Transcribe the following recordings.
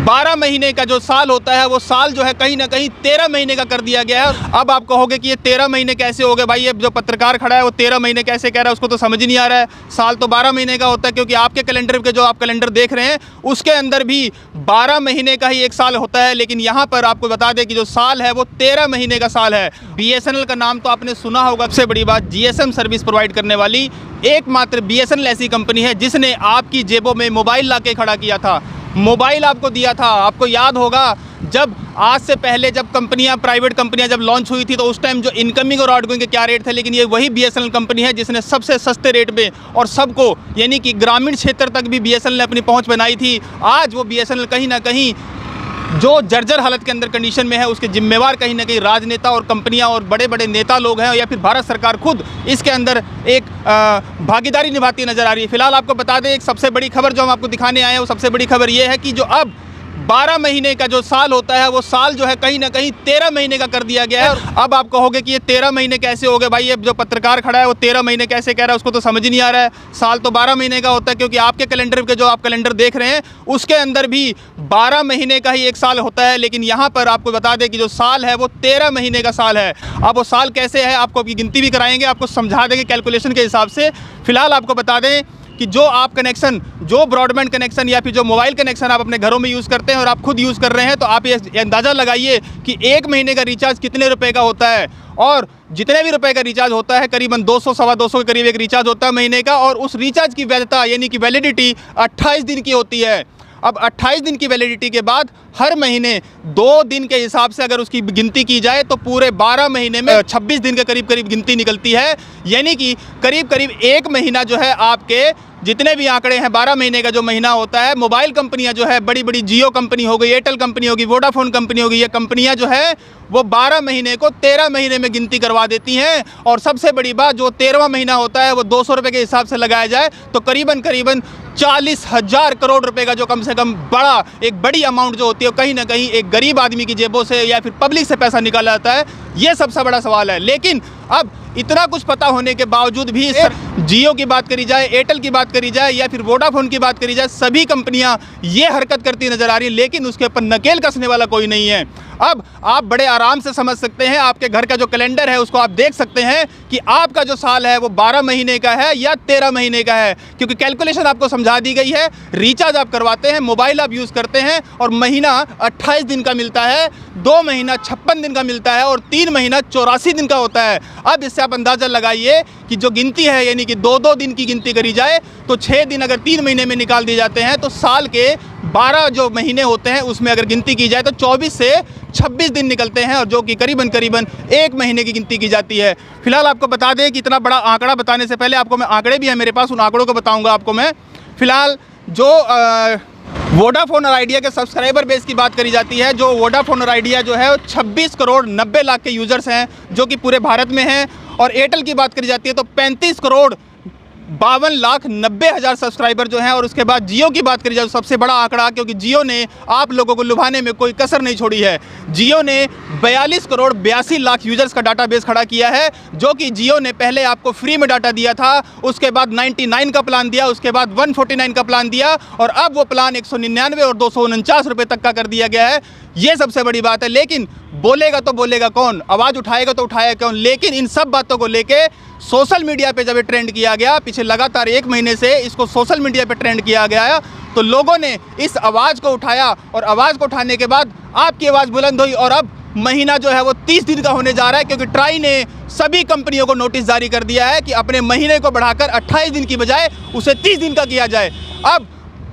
12 महीने का जो साल होता है वो साल जो है कहीं ना कहीं 13 महीने का कर दिया गया है। अब आप कहोगे कि ये 13 महीने कैसे हो गए भाई, ये जो पत्रकार खड़ा है वो 13 महीने कैसे कह रहा है, उसको तो समझ ही नहीं आ रहा है। साल तो 12 महीने का होता है, क्योंकि आपके कैलेंडर के जो आप कैलेंडर देख रहे हैं उसके अंदर भी 12 महीने का ही एक साल होता है, लेकिन यहाँ पर आपको बता दें कि जो साल है वो 13 महीने का साल है। BSNL का नाम तो आपने सुना होगा। सबसे बड़ी बात, GSM सर्विस प्रोवाइड करने वाली एकमात्र BSNL ऐसी कंपनी है जिसने आपकी जेबों में मोबाइल ला के खड़ा किया था, मोबाइल आपको दिया था। आपको याद होगा जब आज से पहले जब कंपनियां, प्राइवेट कंपनियां जब लॉन्च हुई थी तो उस टाइम जो इनकमिंग और आउटगोइंग के क्या रेट थे, लेकिन ये वही BSNL कंपनी है जिसने सबसे सस्ते रेट में और सबको, यानी कि ग्रामीण क्षेत्र तक भी BSNL ने अपनी पहुंच बनाई थी। आज वो BSNL कहीं ना कहीं जो जर्जर हालत के अंदर कंडीशन में है, उसके जिम्मेवार कहीं ना कहीं राजनेता और कंपनियां और बड़े बड़े नेता लोग हैं, या फिर भारत सरकार खुद इसके अंदर एक भागीदारी निभाती नजर आ रही है। फिलहाल आपको बता दें, एक सबसे बड़ी खबर जो हम आपको दिखाने आए हैं वो सबसे बड़ी खबर ये है कि जो अब 12 महीने का जो साल होता है वो साल जो है कहीं ना कहीं 13 महीने का कर दिया गया है। अब आप कहोगे कि ये 13 महीने कैसे हो गए भाई, ये जो पत्रकार खड़ा है वो 13 महीने कैसे कह रहा है, उसको तो समझ ही नहीं आ रहा है। साल तो 12 महीने का होता है, क्योंकि आपके कैलेंडर के जो आप कैलेंडर देख रहे हैं उसके अंदर भी 12 महीने का ही एक साल होता है, लेकिन यहाँ पर आपको बता दें कि जो साल है वो 13 महीने का साल है। अब वो साल कैसे है आपको अभी गिनती भी कराएंगे, आपको समझा देंगे कैलकुलेशन के हिसाब से। फिलहाल आपको बता दें कि जो आप कनेक्शन, जो ब्रॉडबैंड कनेक्शन या फिर जो मोबाइल कनेक्शन आप अपने घरों में यूज़ करते हैं और आप खुद यूज़ कर रहे हैं, तो आप ये अंदाज़ा लगाइए कि 1 महीने का रिचार्ज कितने रुपए का होता है। और जितने भी रुपए का रिचार्ज होता है, करीबन 200 सवा 200 के करीब एक रिचार्ज होता है महीने का, और उस रिचार्ज की वैधता यानी कि वैलिडिटी 28 दिन की होती है। अब 28 दिन की वैलिडिटी के बाद हर महीने 2 दिन के हिसाब से अगर उसकी गिनती की जाए तो पूरे 12 महीने में 26 दिन के करीब करीब गिनती निकलती है, यानी कि करीब करीब 1 महीना जो है आपके जितने भी आंकड़े हैं 12 महीने का जो महीना होता है, मोबाइल कंपनियां जो है, बड़ी बड़ी जियो कंपनी हो गई, एयरटेल कंपनी होगी, वोडाफोन कंपनी होगी, ये कंपनियां जो है वो 12 महीने को 13 महीने में गिनती करवा देती हैं। और सबसे बड़ी बात, जो 13वां महीना होता है वो 200 रुपये के हिसाब से लगाया जाए तो करीबन 40,000 करोड़ रुपए का जो कम से कम एक बड़ी अमाउंट जो होती है कहीं ना कहीं एक गरीब आदमी की जेबों से या फिर पब्लिक से पैसा निकाला जाता है। ये सबसे बड़ा सवाल है। लेकिन अब इतना कुछ पता होने के बावजूद भी जियो की बात करी जाए, एयरटेल की बात करी जाए या फिर वोडाफोन की बात करी जाए, सभी कंपनियां ये हरकत करती नजर आ रही है, लेकिन उसके ऊपर नकेल कसने वाला कोई नहीं है। अब आप बड़े आराम से समझ सकते हैं, आपके घर का जो कैलेंडर है उसको आप देख सकते हैं कि आपका जो साल है वो 12 महीने का है या 13 महीने का है, क्योंकि कैलकुलेशन आपको समझा दी गई है। रिचार्ज आप करवाते हैं, मोबाइल आप यूज़ करते हैं और महीना 28 दिन का मिलता है, 2 महीना 56 दिन का मिलता है और 3 महीना 84 दिन का होता है। अब इससे आप अंदाज़ा लगाइए कि जो गिनती है, यानी कि 2-2 दिन की गिनती करी जाए तो 6 दिन अगर 3 महीने में निकाल दिए जाते हैं तो साल के 12 जो महीने होते हैं उसमें अगर गिनती की जाए तो 24 से 26 दिन निकलते हैं, और जो कि करीबन 1 महीने की गिनती की जाती है। फिलहाल आपको बता दें कि इतना बड़ा आंकड़ा बताने से पहले आपको मैं, आंकड़े भी हैं मेरे पास, उन आंकड़ों को बताऊंगा आपको मैं। फिलहाल जो वोडाफोन और आइडिया के सब्सक्राइबर बेस की बात करी जाती है, जो वोडाफोन और आइडिया जो है 26 करोड़ 90 लाख के यूज़र्स हैं जो कि पूरे भारत में हैं, और एयरटेल की बात करी जाती है तो 35 करोड़ 52 लाख 90 हज़ार सब्सक्राइबर जो हैं। और उसके बाद जियो की बात करी जाए, सबसे बड़ा आंकड़ा, क्योंकि जियो ने आप लोगों को लुभाने में कोई कसर नहीं छोड़ी है। जियो ने 42 करोड़ 82 लाख यूजर्स का डाटाबेस खड़ा किया है, जो कि जियो ने पहले आपको फ्री में डाटा दिया था, उसके बाद 99 का प्लान दिया, उसके बाद 149 का प्लान दिया, और अब वो प्लान 199 और 249 रुपये तक का कर दिया गया है। ये सबसे बड़ी बात है। लेकिन बोलेगा तो बोलेगा कौन, आवाज़ उठाएगा तो उठाएगा कौन। लेकिन इन सब बातों को लेके सोशल मीडिया पे जब ये ट्रेंड किया गया, पीछे लगातार 1 महीने से इसको सोशल मीडिया पे ट्रेंड किया गया, तो लोगों ने इस आवाज़ को उठाया, और आवाज़ को उठाने के बाद आपकी आवाज़ बुलंद हुई, और अब महीना जो है वो 30 दिन का होने जा रहा है, क्योंकि ट्राई ने सभी कंपनियों को नोटिस जारी कर दिया है कि अपने महीने को बढ़ाकर 28 दिन की बजाय उसे 30 दिन का किया जाए। अब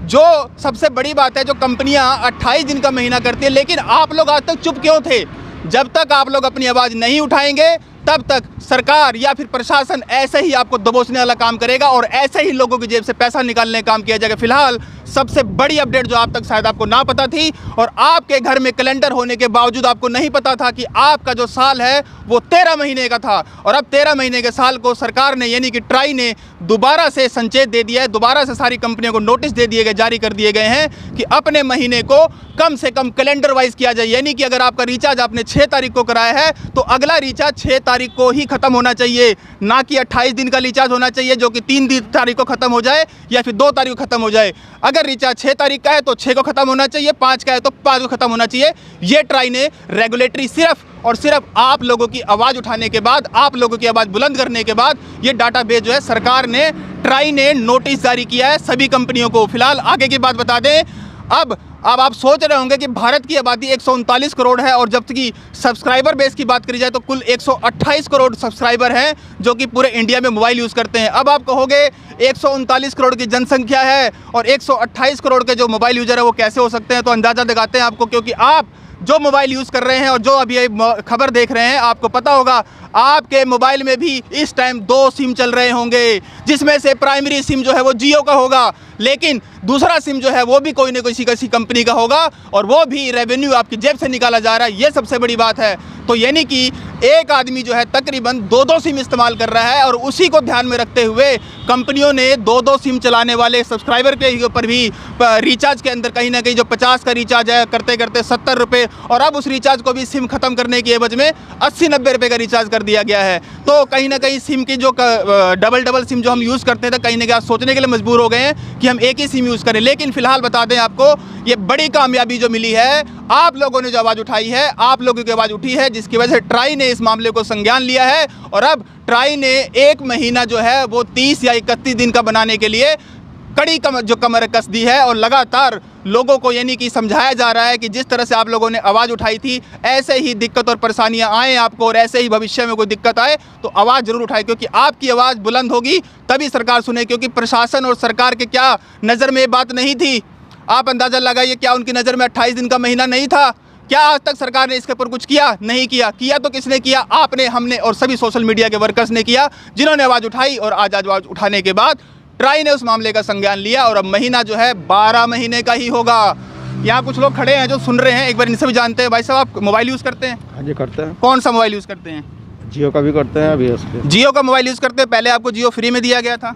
जो सबसे बड़ी बात है, जो कंपनियां 28 दिन का महीना करती है, लेकिन आप लोग आज तक चुप क्यों थे? जब तक आप लोग अपनी आवाज़ नहीं उठाएंगे तब तक सरकार या फिर प्रशासन ऐसे ही आपको दबोचने वाला काम करेगा और ऐसे ही लोगों की जेब से पैसा निकालने का काम किया जाएगा। फिलहाल सबसे बड़ी अपडेट जो आप तक शायद आपको ना पता थी, और आपके घर में कैलेंडर होने के बावजूद आपको नहीं पता था कि आपका जो साल है वो 13 महीने का था, और अब 13 महीने के साल को सरकार ने, यानी कि ट्राई ने दोबारा से संचेत दे दिया है, दोबारा से सारी कंपनियों को नोटिस दे दिए गए, जारी कर दिए गए हैं कि अपने महीने को कम से कम कैलेंडर वाइज किया जाए। यानी कि अगर आपका रिचार्ज आपने 6 तारीख को कराया है तो अगला रिचार्ज 6 तारीख को ही खत्म होना चाहिए, ना कि 28 दिन का रिचार्ज होना चाहिए जो कि 3 तारीख को खत्म हो जाए या फिर 2 तारीख को खत्म हो जाए। अगर रिचार्ज 6 तारीख का है तो 6 को ख़त्म होना चाहिए, 5 का है तो 5 को ख़त्म होना चाहिए। ये ट्राई ने रेगुलेटरी सिर्फ और सिर्फ आप लोगों की आवाज़ उठाने के बाद, आप लोगों की आवाज़ बुलंद करने के बाद ये डाटाबेस जो है सरकार ने, ट्राई ने नोटिस जारी किया है सभी कंपनियों को। फिलहाल आगे की बात बता दें, अब आप सोच रहे होंगे कि भारत की आबादी 139 करोड़ है और जब कि सब्सक्राइबर बेस की बात करी जाए तो कुल 128 करोड़ सब्सक्राइबर हैं जो कि पूरे इंडिया में मोबाइल यूज़ करते हैं। अब आप कहोगे 139 करोड़ की जनसंख्या है और 128 करोड़ के जो मोबाइल यूज़र है वो कैसे हो सकते हैं, तो अंदाज़ा लगाते हैं आपको, क्योंकि आप जो मोबाइल यूज़ कर रहे हैं और जो अभी ये खबर देख रहे हैं, आपको पता होगा आपके मोबाइल में भी इस टाइम 2 सिम चल रहे होंगे, जिसमें से प्राइमरी सिम जो है वो जियो का होगा, लेकिन दूसरा सिम जो है वो भी कोई न कोई किसी कंपनी का होगा और वो भी रेवेन्यू आपकी जेब से निकाला जा रहा है। ये सबसे बड़ी बात है। तो यानी कि एक आदमी जो है तकरीबन 2-2 सिम इस्तेमाल कर रहा है और उसी को ध्यान में रखते हुए कंपनियों ने 2-2 सिम चलाने वाले सब्सक्राइबर के ऊपर भी रिचार्ज के अंदर कहीं ना कहीं जो 50 का रिचार्ज है करते करते 70 रुपये, और अब उस रिचार्ज को भी सिम ख़त्म करने की एवज में 80-90 रुपये का रिचार्ज कर दिया गया है। तो कहीं ना कहीं सिम की जो डबल सिम जो हम यूज़ करते थे, कहीं ना कहीं सोचने के लिए मजबूर हो गए हैं कि हम एक ही सिम यूज़ करें। लेकिन फ़िलहाल बता दें आपको, ये बड़ी कामयाबी जो मिली है, आप लोगों ने जो आवाज़ उठाई है, आप लोगों की आवाज़ उठी है, जिसकी वजह से ट्राई ने इस मामले को संज्ञान लिया है और अब ट्राई ने 1 महीना जो है वो 30 या 31 दिन का बनाने के लिए कड़ी कमर कस दी है और लगातार लोगों को यानी कि समझाया जा रहा है कि जिस तरह से आप लोगों ने आवाज़ उठाई थी, ऐसे ही दिक्कत और परेशानियां आएँ आपको और ऐसे ही भविष्य में कोई दिक्कत आए तो आवाज़ ज़रूर उठाए, क्योंकि आपकी आवाज़ बुलंद होगी तभी सरकार सुने। क्योंकि प्रशासन और सरकार के क्या नज़र में ये बात नहीं थी, आप अंदाज़ा लगाइए, क्या उनकी नज़र में 28 दिन का महीना नहीं था? क्या आज तक सरकार ने इसके ऊपर कुछ किया? नहीं किया। किया तो किसने किया? आपने, हमने और सभी सोशल मीडिया के वर्कर्स ने किया, जिन्होंने आवाज़ उठाई और आज आवाज़ उठाने के बाद ट्राई ने उस मामले का संज्ञान लिया और अब महीना जो है 12 महीने का ही होगा। यहाँ कुछ लोग खड़े हैं जो सुन रहे हैं, एक बार इनसे भी जानते हैं। भाई साहब, आप मोबाइल यूज़ करते हैं? हाँ जी, करते हैं। कौन सा मोबाइल यूज़ करते हैं? जियो का भी करते हैं अभी उसके। जियो का मोबाइल यूज़ करते हैं। पहले आपको जियो फ्री में दिया गया था?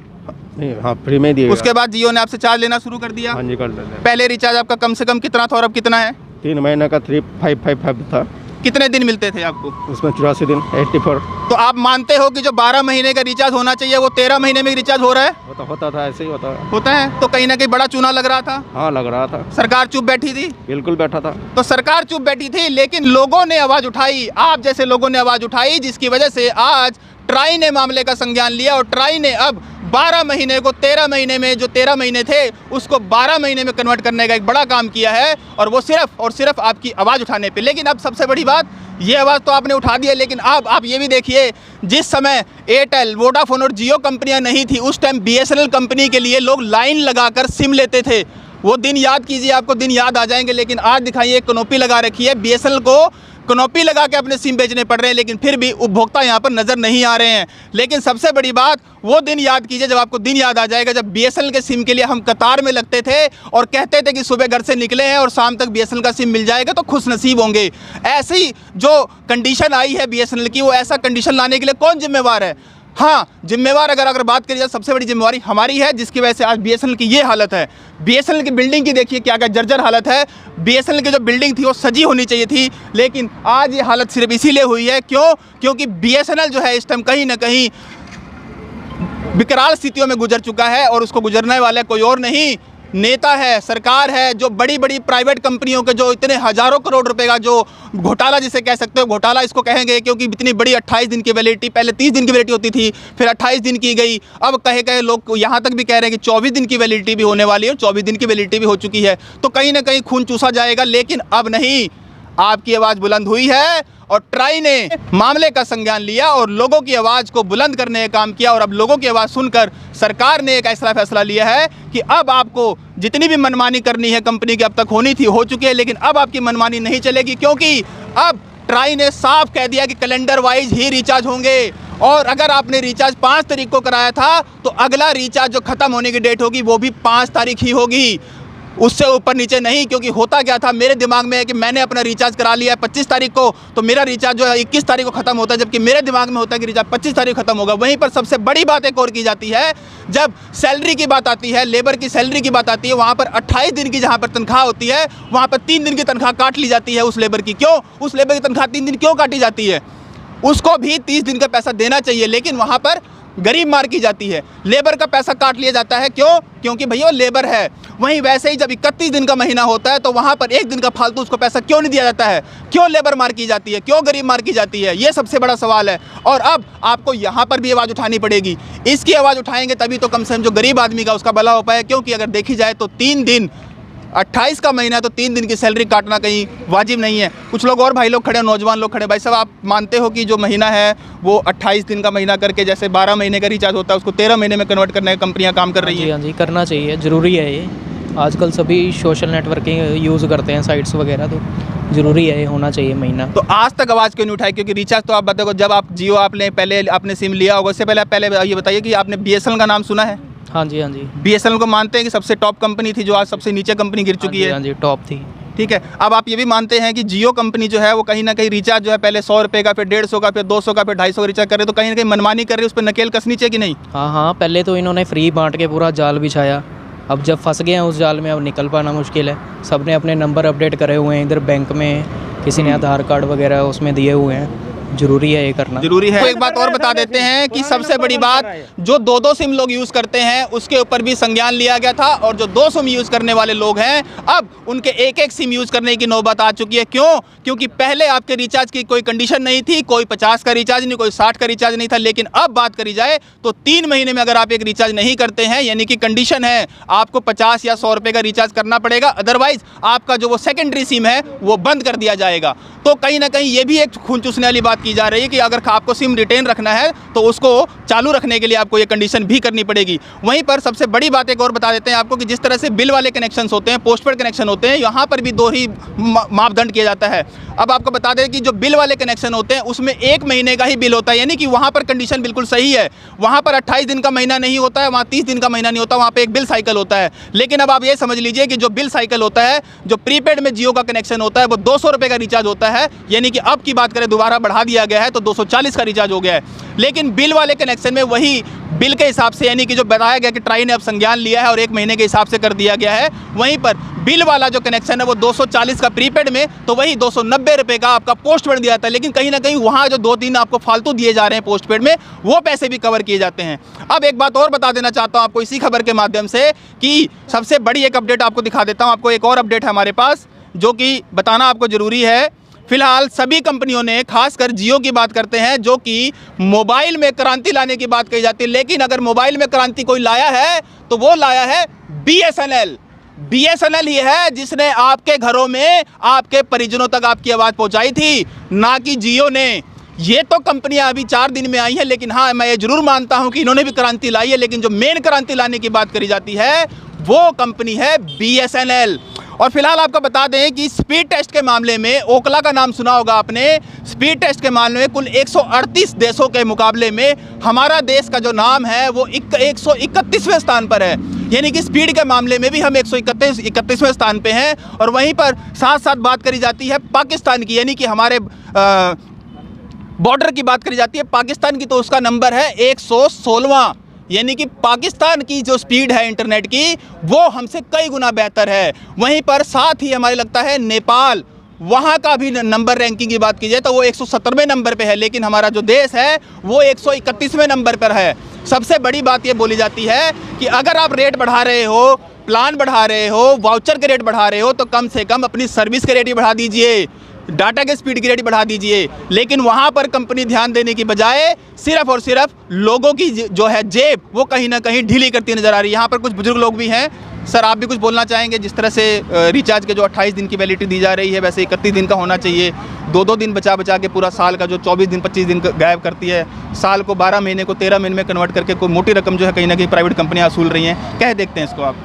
नहीं, हाँ, फ्री में दिया। उसके बाद जियो ने आपसे चार्ज लेना शुरू कर दिया? हाँ जी, कर लेते हैं। पहले रिचार्ज आपका कम से कम कितना था और अब कितना है? 3 महीने का 3555 था। कितने दिन मिलते थे आपको? उसमें 84 दिन, 84। तो आप मानते हो कि जो 12 महीने का रिचार्ज होना चाहिए वो 13 महीने में रिचार्ज हो रहा है? होता था, ऐसे ही होता है। तो कहीं ना कहीं बड़ा चूना लग रहा था। हाँ, लग रहा था। सरकार चुप बैठी थी? बिल्कुल बैठा था। तो सरकार चुप बैठी थी, लेकिन लोगों ने आवाज़ उठाई, आप जैसे लोगों ने आवाज़ उठाई, जिसकी वजह से आज ट्राई ने मामले का संज्ञान लिया और ट्राई ने अब 12 महीने को 13 महीने में, जो 13 महीने थे उसको 12 महीने में कन्वर्ट करने का एक बड़ा काम किया है, और वो सिर्फ और सिर्फ आपकी आवाज़ उठाने पे। लेकिन अब सबसे बड़ी बात, ये आवाज़ तो आपने उठा दी है, लेकिन अब आप ये भी देखिए, जिस समय एयरटेल, वोडाफोन और जियो कंपनियां नहीं थी, उस टाइम BSNL कंपनी के लिए लोग लाइन लगाकर सिम लेते थे। वो दिन याद कीजिए, आपको दिन याद आ जाएंगे। लेकिन आज दिखाइए, कनोपी लगा रखी है, BSNL को कनोपी लगा के अपने सिम बेचने पड़ रहे हैं, लेकिन फिर भी उपभोक्ता यहाँ पर नज़र नहीं आ रहे हैं। लेकिन सबसे बड़ी बात, वो दिन याद कीजिए जब आपको दिन याद आ जाएगा जब BSNL के सिम के लिए हम कतार में लगते थे और कहते थे कि सुबह घर से निकले हैं और शाम तक BSNL का सिम मिल जाएगा तो खुश नसीब होंगे। ऐसी जो कंडीशन आई है BSNL की, वो ऐसा कंडीशन लाने के लिए कौन जिम्मेवार है? हाँ, जिम्मेवार अगर बात करी जाए, सबसे बड़ी जिम्मेवारी हमारी है, जिसकी वजह से आज BSNL की ये हालत है। BSNL की बिल्डिंग की देखिए क्या जर्जर हालत है। BSNL की जो बिल्डिंग थी वो सजी होनी चाहिए थी, लेकिन आज ये हालत सिर्फ इसीलिए हुई है क्योंकि BSNL जो है इस टाइम कहीं ना कहीं विकराल स्थितियों में गुजर चुका है और उसको गुजरने वाला कोई और नहीं, नेता है, सरकार है, जो बड़ी बड़ी प्राइवेट कंपनियों के जो इतने हज़ारों करोड़ रुपए का जो घोटाला जिसे कह सकते हो, घोटाला इसको कहेंगे, क्योंकि इतनी बड़ी 28 दिन की वैलिडिटी, पहले 30 दिन की वैलिडिटी होती थी, फिर 28 दिन की गई, अब कहे लोग यहाँ तक भी कह रहे हैं कि 24 दिन की वैलिडिटी भी होने वाली है और 24 दिन की वैलिडिटी भी हो चुकी है। तो कहीं ना कहीं खून चूसा जाएगा, लेकिन अब नहीं, आपकी आवाज़ बुलंद हुई है और ट्राई ने मामले का संज्ञान लिया और लोगों की आवाज़ को बुलंद करने का काम किया। और अब लोगों की आवाज़ सुनकर सरकार ने एक ऐसा फैसला लिया है कि अब आपको जितनी भी मनमानी करनी है कंपनी की, अब तक होनी थी, हो चुकी है, लेकिन अब आपकी मनमानी नहीं चलेगी, क्योंकि अब ट्राई ने साफ कह दिया कि कैलेंडर वाइज ही रिचार्ज होंगे। और अगर आपने रिचार्ज 5 तारीख को कराया था तो अगला रिचार्ज जो ख़त्म होने की डेट होगी वो भी 5 तारीख ही होगी, उससे ऊपर नीचे नहीं। क्योंकि होता क्या था, मेरे दिमाग में है कि मैंने अपना रिचार्ज करा लिया है 25 तारीख को, तो मेरा रिचार्ज जो है 21 तारीख को ख़त्म होता है, जबकि मेरे दिमाग में होता है कि रिचार्ज 25 तारीख को ख़त्म होगा। वहीं पर सबसे बड़ी बात एक और की जाती है, जब सैलरी की बात आती है, लेबर की सैलरी की बात आती है, वहाँ पर 28 दिन की जहाँ पर तनख्वाह होती है, वहाँ पर 3 दिन की तनख्वाह काट ली जाती है उस लेबर की। क्यों उस लेबर की तनख्वाह 3 दिन क्यों काटी जाती है? उसको भी 30 दिन का पैसा देना चाहिए, लेकिन वहाँ पर गरीब मार की जाती है, लेबर का पैसा काट लिया जाता है। क्यों? क्योंकि भैया वो लेबर है। वहीं वैसे ही जब 31 दिन का महीना होता है तो वहाँ पर एक दिन का फालतू उसको पैसा क्यों नहीं दिया जाता है? क्यों लेबर मार की जाती है? क्यों गरीब मार की जाती है? ये सबसे बड़ा सवाल है। और अब आपको यहाँ पर भी आवाज़ उठानी पड़ेगी। इसकी आवाज़ उठाएंगे तभी तो कम से कम जो गरीब आदमी का उसका भला हो पाए। क्योंकि अगर देखी जाए तो 3 दिन 28 का महीना, तो 3 दिन की सैलरी काटना कहीं वाजिब नहीं है। कुछ लोग और भाई लोग खड़े हैं, नौजवान लोग खड़े हैं। भाई साहब, आप मानते हो कि जो महीना है वो 28 दिन का महीना करके, जैसे 12 महीने का रिचार्ज होता है, उसको 13 महीने में कन्वर्ट करने की कंपनियां काम कर रही हैं? हाँ जी, करना चाहिए, ज़रूरी है ये। आजकल सभी सोशल नेटवर्किंग यूज़ करते हैं, साइट्स वगैरह, तो ज़रूरी है, ये होना चाहिए महीना। तो आज तक आवाज़ क्यों नहीं उठाई? क्योंकि रिचार्ज तो आप बताओ, जब आप जियो आपने पहले आपने सिम लिया होगा, उससे पहले ये बताइए कि आपने BSNL का नाम सुना है? हाँ जी, हाँ जी। BSNL को मानते हैं कि सबसे टॉप कंपनी थी, जो आज सबसे नीचे कंपनी गिर चुकी है? हाँ जी, टॉप थी। ठीक है। अब आप ये भी मानते हैं कि जियो कंपनी जो है वो कहीं ना कहीं रिचार्ज जो है पहले 100 रुपये का, फिर 150 का, फिर 200 का, फिर 250 का रिचार्ज कर रहे, तो कहीं ना कहीं मनमानी कर रहे, उस पर नकेल कसनी चाहिए कि नहीं? हाँ, पहले तो इन्होंने फ्री बांट के पूरा जाल बिछाया। अब जब फंस गए हैं उस जाल में, अब निकल पाना मुश्किल है। सबने अपने नंबर अपडेट करे हुए हैं, इधर बैंक में किसी ने आधार कार्ड वगैरह उसमें दिए हुए हैं। ज़रूरी है ये करना, जरूरी है। एक बात और बता देते हैं कि सबसे बड़ी बात, जो 2-2 सिम लोग यूज़ करते हैं उसके ऊपर भी संज्ञान लिया गया था, और जो 2 सिम यूज़ करने वाले लोग हैं अब उनके 1-1 सिम यूज़ करने की नौबत आ चुकी है। क्यों? क्योंकि पहले आपके रिचार्ज की कोई कंडीशन नहीं थी, कोई 50 का रिचार्ज नहीं, कोई 60 का रिचार्ज नहीं था। लेकिन अब बात करी जाए तो 3 महीने में अगर आप एक रिचार्ज नहीं करते हैं, यानी कि कंडीशन है आपको 50 या 100 रुपये का रिचार्ज करना पड़ेगा, अदरवाइज आपका जो वो सेकेंडरी सिम है वो बंद कर दिया जाएगा। तो कहीं ना कहीं ये भी एक खून चूसने वाली बात की जा रही है कि अगर आपको सिम रिटेन रखना है तो उसको चालू रखने के लिए आपको ये कंडीशन भी करनी पड़ेगी। वहीं पर सबसे बड़ी बात एक और बता देते हैं आपको कि जिस तरह से बिल वाले कनेक्शंस होते हैं, पोस्टपेड कनेक्शन होते हैं, यहाँ पर भी 2 ही मापदंड किया जाता है। अब आपको बता दें कि जो बिल वाले कनेक्शन होते हैं उसमें 1 महीने का ही बिल होता है, यानी कि वहाँ पर कंडीशन बिल्कुल सही है। वहाँ पर 28 दिन का महीना नहीं होता है, वहाँ 30 दिन का महीना नहीं होता, वहाँ पर एक बिल साइकिल होता है। लेकिन अब आप ये समझ लीजिए कि जो बिल साइकिल होता है, जो प्रीपेड में जियो का कनेक्शन होता है, वो 200 रुपये का रिचार्ज होता है, यानी कि अब की बात करें दोबारा बढ़ा दिया गया है तो 240 का रिचार्ज हो गया है। लेकिन बिल वाले कनेक्शन में वही बिल के हिसाब से, यानी कि जो बताया गया कि ट्राई ने अब संज्ञान लिया है और 1 महीने के हिसाब से कर दिया गया है, वहीं पर बिल वाला जो कनेक्शन है वो 240 का प्रीपेड में, तो वही 290 रुपये का आपका पोस्टपेड दिया जाता है। लेकिन कहीं ना कहीं वहाँ जो 2-3 आपको फालतू दिए जा रहे हैं पोस्टपेड में, वो पैसे भी कवर किए जाते हैं। अब एक बात और बता देना चाहता हूँ आपको इसी खबर के माध्यम से कि सबसे बड़ी एक अपडेट आपको दिखा देता हूँ। आपको एक और अपडेट है हमारे पास जो कि बताना आपको ज़रूरी है। फिलहाल सभी कंपनियों ने, खासकर जियो की बात करते हैं, जो कि मोबाइल में क्रांति लाने की बात कही जाती है, लेकिन अगर मोबाइल में क्रांति कोई लाया है तो वो लाया है BSNL। BSNL ही है जिसने आपके घरों में, आपके परिजनों तक आपकी आवाज़ पहुंचाई थी, ना कि जियो ने। ये तो कंपनियां अभी 4 दिन में आई हैं, लेकिन हाँ, मैं ये जरूर मानता हूं कि इन्होंने भी क्रांति लाई है, लेकिन जो मेन क्रांति लाने की बात करी जाती है वो कंपनी है BSNL। और फिलहाल आपको बता दें कि स्पीड टेस्ट के मामले में, ओकला का नाम सुना होगा आपने, स्पीड टेस्ट के मामले में कुल 138 देशों के मुकाबले में हमारा देश का जो नाम है वो 131वें स्थान पर है। यानी कि स्पीड के मामले में भी हम 131वें स्थान पे हैं। और वहीं पर साथ साथ बात करी जाती है पाकिस्तान की, यानी कि हमारे बॉर्डर की बात करी जाती है पाकिस्तान की, तो उसका नंबर है 116वां। यानी कि पाकिस्तान की जो स्पीड है इंटरनेट की वो हमसे कई गुना बेहतर है। वहीं पर साथ ही हमारे लगता है नेपाल, वहाँ का भी नंबर रैंकिंग की बात की जाए तो वो 117वें नंबर पे है, लेकिन हमारा जो देश है वो 131वें नंबर पर है। सबसे बड़ी बात ये बोली जाती है कि अगर आप रेट बढ़ा रहे हो, प्लान बढ़ा रहे हो, वाउचर के रेट बढ़ा रहे हो, तो कम से कम अपनी सर्विस के रेट ही बढ़ा दीजिए, डाटा के स्पीड की रेट बढ़ा दीजिए। लेकिन वहाँ पर कंपनी ध्यान देने की बजाय सिर्फ और सिर्फ लोगों की जो है जेब, वो कहीं ना कहीं ढीली करती नजर आ रही है। यहाँ पर कुछ बुजुर्ग लोग भी हैं। सर, आप भी कुछ बोलना चाहेंगे? जिस तरह से रिचार्ज के जो 28 दिन की वैलिडिटी दी जा रही है, वैसे 31 दिन का होना चाहिए। 2-2 दिन बचा के पूरा साल का जो 24 दिन 25 दिन गायब करती है, साल को 12 महीने को 13 महीने में कन्वर्ट करके कोई मोटी रकम जो है कहीं ना कहीं प्राइवेट कंपनियाँ वसूल रही हैं। क्या देखते हैं इसको आप?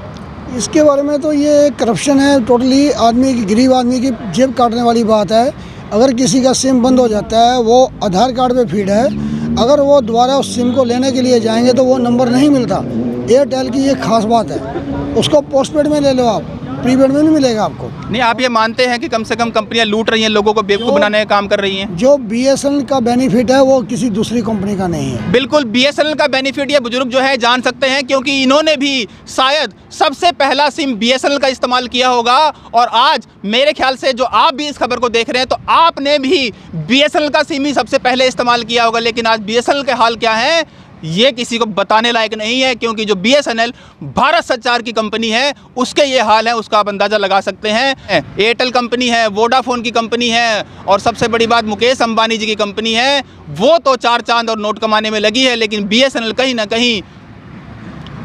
इसके बारे में तो ये करप्शन है, टोटली आदमी की, गरीब आदमी की जेब काटने वाली बात है। अगर किसी का सिम बंद हो जाता है, वो आधार कार्ड पे फीड है, अगर वो दोबारा उस सिम को लेने के लिए जाएंगे तो वो नंबर नहीं मिलता। एयरटेल की ये खास बात है, उसको पोस्टपेड में ले लो आप, प्रीपेड में नहीं मिलेगा आपको। नहीं, आप ये मानते हैं कि कम से कम कंपनियां लूट रही हैं, लोगों को बेवकूफ़ बनाने का काम कर रही हैं? जो BSNL का बेनिफिट है वो किसी दूसरी कंपनी का नहीं है। बिल्कुल, BSNL का बेनिफिट ये बुजुर्ग जो है जान सकते हैं, क्योंकि इन्होंने भी शायद सबसे पहला सिम BSNL का इस्तेमाल किया होगा। और आज मेरे ख्याल से जो आप भी इस खबर को देख रहे हैं, तो आपने भी BSNL का सिम ही सबसे पहले इस्तेमाल किया होगा। लेकिन आज BSNL के हाल क्या है? ये किसी को बताने लायक नहीं है, क्योंकि जो BSNL भारत संचार की कंपनी है उसके ये हाल है, उसका आप अंदाज़ा लगा सकते हैं। एयरटेल कंपनी है, वोडाफोन की कंपनी है, और सबसे बड़ी बात मुकेश अंबानी जी की कंपनी है। वो तो चार चांद और नोट कमाने में लगी है, लेकिन BSNL कहीं ना कहीं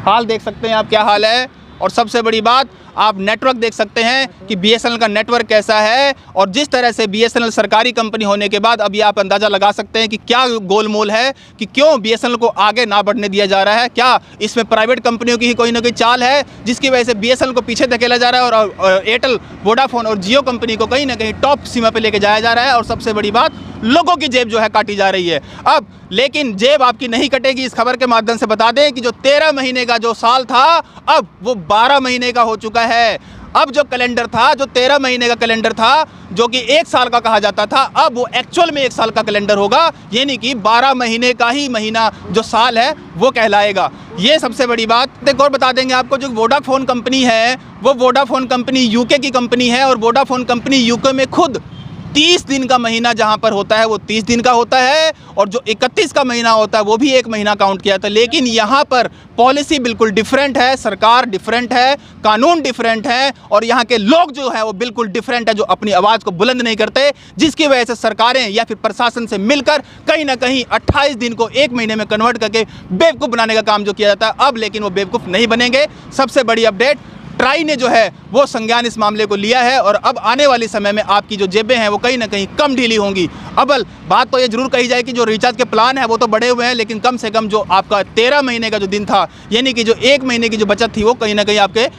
हाल देख सकते हैं आप क्या हाल है। और सबसे बड़ी बात आप नेटवर्क देख सकते हैं कि BSNL का नेटवर्क कैसा है, और जिस तरह से BSNL सरकारी कंपनी होने के बाद अभी आप अंदाज़ा लगा सकते हैं कि क्या गोलमोल है, कि क्यों BSNL को आगे ना बढ़ने दिया जा रहा है। क्या इसमें प्राइवेट कंपनियों की ही कोई ना कोई चाल है जिसकी वजह से BSNL को पीछे धकेला जा रहा है, और एयरटेल, वोडाफोन और जियो कंपनी को कहीं ना कहीं टॉप सीमा पर लेके जाया जा रहा है। और सबसे बड़ी बात लोगों की जेब जो है काटी जा रही है अब। लेकिन जेब आपकी नहीं कटेगी, इस खबर के माध्यम से बता दें कि जो 13 महीने का जो साल था अब वो 12 महीने का हो चुका है। अब जो कैलेंडर था, जो 13 महीने का कैलेंडर था, जो कि 1 साल का कहा जाता था, अब वो एक्चुअल में 1 साल का कैलेंडर होगा, यानी कि 12 महीने का ही महीना जो साल है वो कहलाएगा। ये सबसे बड़ी बात। एक और बता देंगे आपको, जो वोडाफोन कंपनी है वो वोडाफोन कंपनी यूके की कंपनी है, और वोडाफोन कंपनी यूके में खुद 30 दिन का महीना जहां पर होता है वो 30 दिन का होता है, और जो 31 का महीना होता है वो भी 1 महीना काउंट किया था। लेकिन यहां पर पॉलिसी बिल्कुल डिफरेंट है, सरकार डिफरेंट है, कानून डिफरेंट है, और यहां के लोग जो है वो बिल्कुल डिफरेंट है, जो अपनी आवाज़ को बुलंद नहीं करते, जिसकी वजह से सरकारें या फिर प्रशासन से मिलकर कहीं ना कहीं 28 दिन को 1 महीने में कन्वर्ट करके बेवकूफ़ बनाने का काम जो किया जाता है अब, लेकिन वो बेवकूफ़ नहीं बनेंगे। सबसे बड़ी अपडेट, ट्राई ने जो है वो संज्ञान इस मामले को लिया है, और अब आने वाले समय में आपकी जो जेबें हैं वो कहीं ना कहीं कम ढीली होंगी। अबल बात तो ये जरूर कही जाए कि जो रिचार्ज के प्लान है वो तो बढ़े हुए हैं, लेकिन कम से कम जो आपका 13 महीने का जो दिन था, यानी कि जो 1 महीने की जो बचत थी, वो कहीं ना कहीं आपके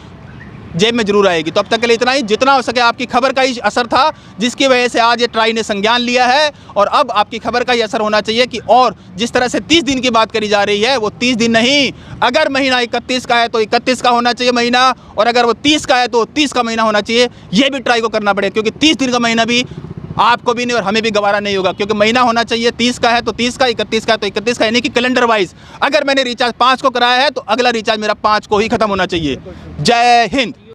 जेब में जरूर आएगी। तो अब तक के लिए इतना ही, जितना हो सके आपकी खबर का ही असर था, जिसकी वजह से आज ये ट्राई ने संज्ञान लिया है, और अब आपकी खबर का ही असर होना चाहिए कि और जिस तरह से 30 दिन की बात करी जा रही है वो 30 दिन नहीं, अगर महीना 31 का है तो 31 का होना चाहिए महीना, और अगर वो 30 का है तो 30 का महीना होना चाहिए। ये भी ट्राई को करना पड़ेगा, क्योंकि 30 दिन का महीना भी आपको भी नहीं और हमें भी गवारा नहीं होगा, क्योंकि महीना होना चाहिए 30 का है तो 30 का, 31 का है तो 31 का, यानी कि कैलेंडर वाइज अगर मैंने रिचार्ज 5 को कराया है तो अगला रिचार्ज मेरा 5 को ही खत्म होना चाहिए। जय हिंद।